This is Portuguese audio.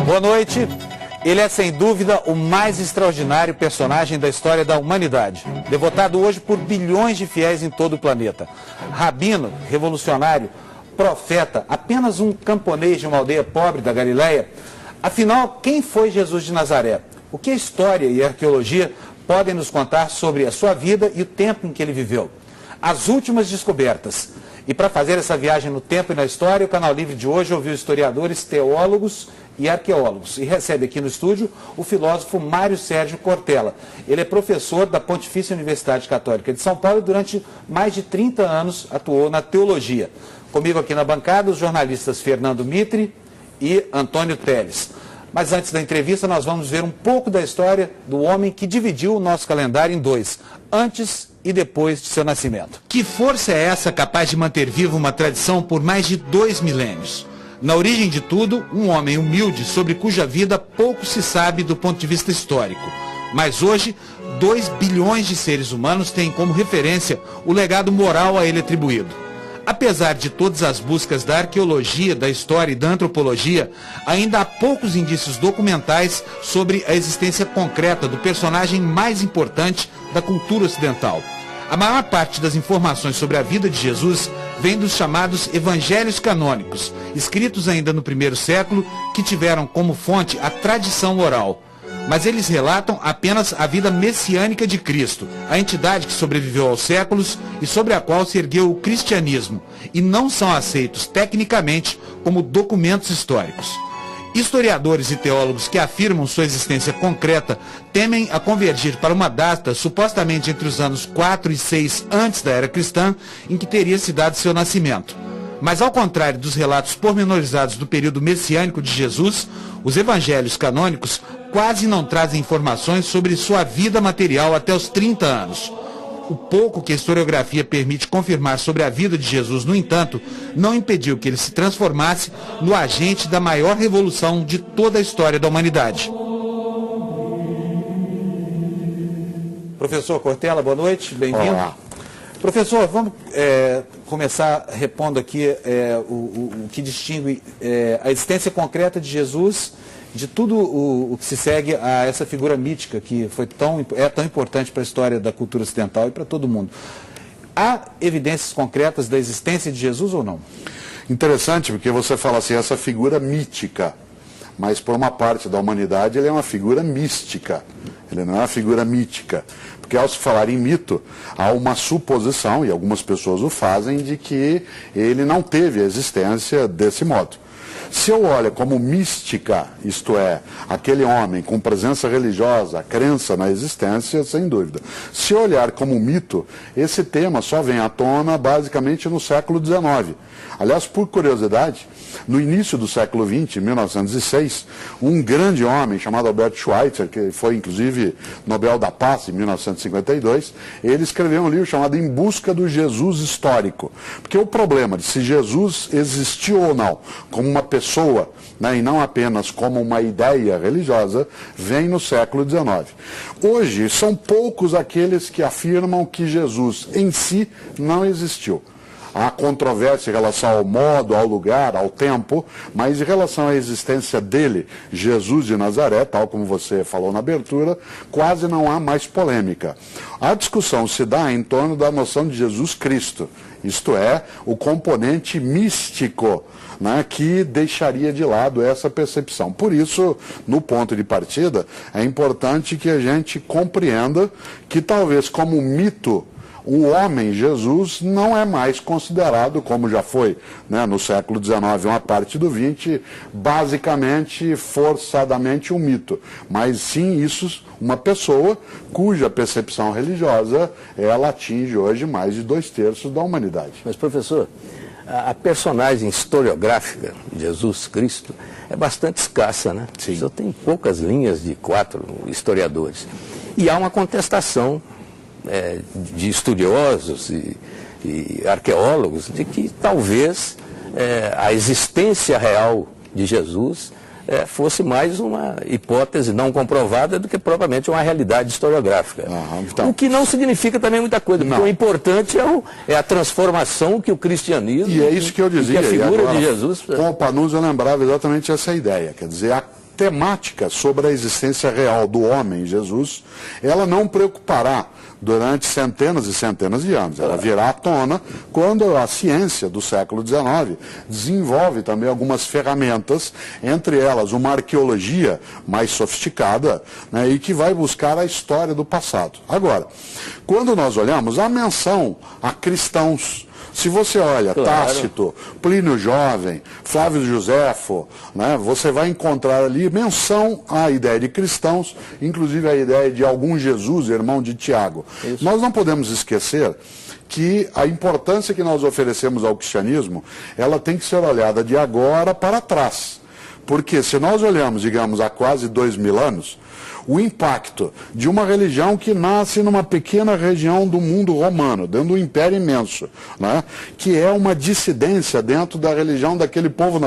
Boa noite. Ele é, sem dúvida, o mais extraordinário personagem da história da humanidade. Devotado hoje por bilhões de fiéis em todo o planeta. Rabino, revolucionário, profeta, apenas um camponês de uma aldeia pobre da Galileia. Afinal, quem foi Jesus de Nazaré? O que a história e a arqueologia podem nos contar sobre a sua vida e o tempo em que ele viveu? As últimas descobertas. E para fazer essa viagem no tempo e na história, o Canal Livre de hoje ouviu historiadores, teólogos e arqueólogos. E recebe aqui no estúdio o filósofo Mário Sérgio Cortella. Ele é professor da Pontifícia Universidade Católica de São Paulo e durante mais de 30 anos atuou na teologia. Comigo aqui na bancada os jornalistas Fernando Mitre e Antônio Teles. Mas antes da entrevista nós vamos ver um pouco da história do homem que dividiu o nosso calendário em dois, antes e depois de seu nascimento. Que força é essa capaz de manter viva uma tradição por mais de 2 milênios? Na origem de tudo, um homem humilde sobre cuja vida pouco se sabe do ponto de vista histórico. Mas hoje, 2 bilhões de seres humanos têm como referência o legado moral a ele atribuído. Apesar de todas as buscas da arqueologia, da história e da antropologia, ainda há poucos indícios documentais sobre a existência concreta do personagem mais importante da cultura ocidental. A maior parte das informações sobre a vida de Jesus vem dos chamados evangelhos canônicos, escritos ainda no primeiro século, que tiveram como fonte a tradição oral. Mas eles relatam apenas a vida messiânica de Cristo, a entidade que sobreviveu aos séculos e sobre a qual se ergueu o cristianismo, e não são aceitos tecnicamente como documentos históricos. Historiadores e teólogos que afirmam sua existência concreta temem a convergir para uma data supostamente entre os anos 4 e 6 antes da era cristã, em que teria se dado seu nascimento. Mas ao contrário dos relatos pormenorizados do período messiânico de Jesus, os evangelhos canônicos quase não trazem informações sobre sua vida material até os 30 anos. O pouco que a historiografia permite confirmar sobre a vida de Jesus, no entanto, não impediu que ele se transformasse no agente da maior revolução de toda a história da humanidade. Professor Cortella, boa noite, bem-vindo. Olá. Professor, vamos começar repondo aqui o que distingue a existência concreta de Jesus de tudo o que se segue a essa figura mítica que é tão importante para a história da cultura ocidental e para todo mundo. Há evidências concretas da existência de Jesus ou não? Interessante, porque você fala assim, essa figura mítica, mas por uma parte da humanidade ele é uma figura mística, ele não é uma figura mítica. Porque ao se falar em mito, há uma suposição, e algumas pessoas o fazem, de que ele não teve existência desse modo. Se eu olho como mística, isto é, aquele homem com presença religiosa, crença na existência, sem dúvida. Se eu olhar como mito, esse tema só vem à tona basicamente no século XIX. Aliás, por curiosidade, no início do século XX, em 1906, um grande homem chamado Albert Schweitzer, que foi inclusive Nobel da Paz em 1952, ele escreveu um livro chamado Em Busca do Jesus Histórico. Porque o problema de se Jesus existiu ou não como uma pessoa, né, e não apenas como uma ideia religiosa, vem no século XIX. Hoje, são poucos aqueles que afirmam que Jesus em si não existiu. Há controvérsia em relação ao modo, ao lugar, ao tempo, mas em relação à existência dele, Jesus de Nazaré, tal como você falou na abertura, quase não há mais polêmica. A discussão se dá em torno da noção de Jesus Cristo, isto é, o componente místico, né, que deixaria de lado essa percepção. Por isso, no ponto de partida, é importante que a gente compreenda que talvez como mito, o homem Jesus não é mais considerado, como já foi, né, no século XIX, uma parte do XX, basicamente, forçadamente um mito. Mas sim, isso, uma pessoa cuja percepção religiosa, ela atinge hoje mais de 2/3 da humanidade. Mas, professor, a personagem historiográfica de Jesus Cristo é bastante escassa, né? Sim. Só tem poucas linhas de 4 historiadores. E há uma contestação de estudiosos e arqueólogos de que talvez a existência real de Jesus fosse mais uma hipótese não comprovada do que propriamente uma realidade historiográfica. Então, o que não significa também muita coisa, porque o importante é a transformação que o cristianismo... E é isso que eu dizia. Que a figura agora, de Jesus... Com o Panunzio eu lembrava exatamente essa ideia, quer dizer, temática sobre a existência real do homem, Jesus, ela não preocupará durante centenas e centenas de anos. Ela virá à tona quando a ciência do século XIX desenvolve também algumas ferramentas, entre elas uma arqueologia mais sofisticada, né, e que vai buscar a história do passado. Agora, quando nós olhamos a menção a cristãos, se você olha Tácito, Plínio Jovem, Flávio Josefo, né, você vai encontrar ali menção à ideia de cristãos, inclusive a ideia de algum Jesus, irmão de Tiago. Isso. Nós não podemos esquecer que a importância que nós oferecemos ao cristianismo, ela tem que ser olhada de agora para trás. Porque se nós olhamos, digamos, há quase 2000 anos, o impacto de uma religião que nasce numa pequena região do mundo romano, dentro de um império imenso, né, que é uma dissidência dentro da religião daquele povo